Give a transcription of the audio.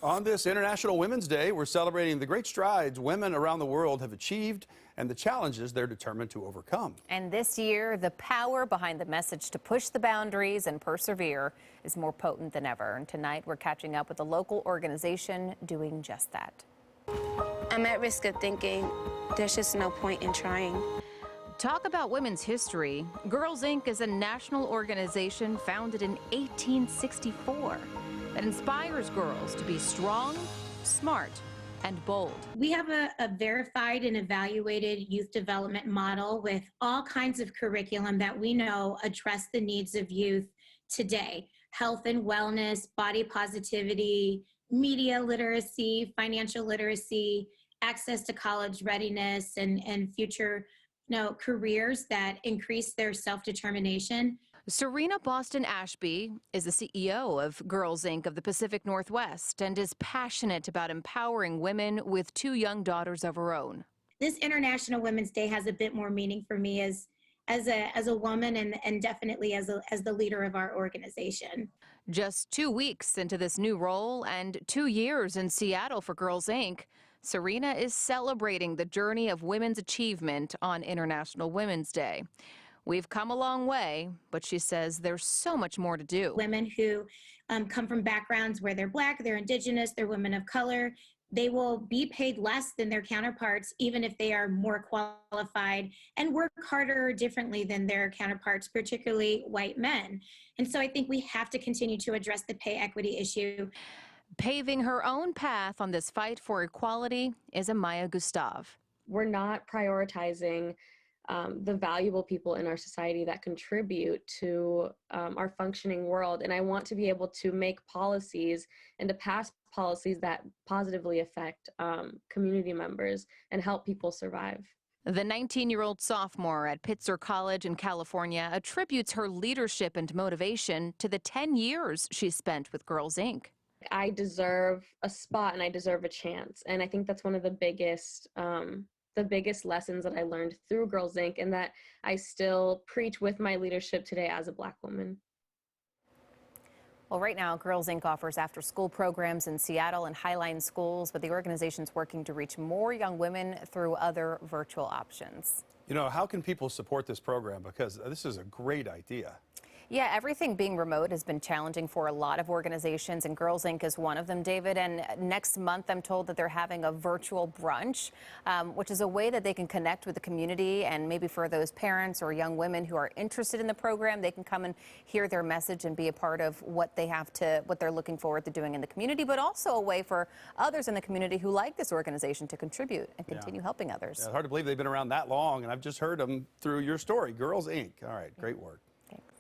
On this International Women's Day, we're celebrating the great strides women around the world have achieved and the challenges they're determined to overcome. And this year, the power behind the message to push the boundaries and persevere is more potent than ever. And tonight, we're catching up with a local organization doing just that. I'm at risk of thinking there's just no point in trying. Talk about women's history. Girls Inc. is a national organization founded in 1864 that inspires girls to be strong, smart, and bold. We have a verified and evaluated youth development model with all kinds of curriculum that we know address the needs of youth today. Health and wellness, body positivity, media literacy, financial literacy, access to college readiness, and future careers that increase their self-determination. Serena Boston Ashby is the CEO of Girls Inc. of the Pacific Northwest and is passionate about empowering women with two young daughters of her own. This International Women's Day has a bit more meaning for me as a woman and definitely as the leader of our organization. Just 2 weeks into this new role and 2 years in Seattle for Girls Inc., Serena is celebrating the journey of women's achievement on International Women's Day. We've come a long way, but she says there's so much more to do. Women who come from backgrounds where they're Black, they're Indigenous, they're women of color, they will be paid less than their counterparts, even if they are more qualified and work harder or differently than their counterparts, particularly white men. And so I think we have to continue to address the pay equity issue. Paving her own path on this fight for equality is Amaya Gustav. We're not prioritizing the valuable people in our society that contribute to our functioning world. And I want to be able to make policies and to pass policies that positively affect community members and help people survive. The 19-year-old sophomore at Pitzer College in California attributes her leadership and motivation to the 10 years she spent with Girls Inc. I deserve a spot and I deserve a chance. And I think that's one of the biggest lessons that I learned through Girls Inc. and that I still preach with my leadership today as a Black woman. Well, right now, Girls Inc. offers after-school programs in Seattle and Highline schools, but the organization's working to reach more young women through other virtual options. You know, how can people support this program? Because this is a great idea. Yeah, everything being remote has been challenging for a lot of organizations, and Girls Inc. is one of them, David. And next month, I'm told that they're having a virtual brunch, which is a way that they can connect with the community. And maybe for those parents or young women who are interested in the program, they can come and hear their message and be a part of what they're looking forward to doing in the community, but also a way for others in the community who like this organization to contribute and continue helping others. Yeah, it's hard to believe they've been around that long, and I've just heard them through your story, Girls Inc. All right, great work.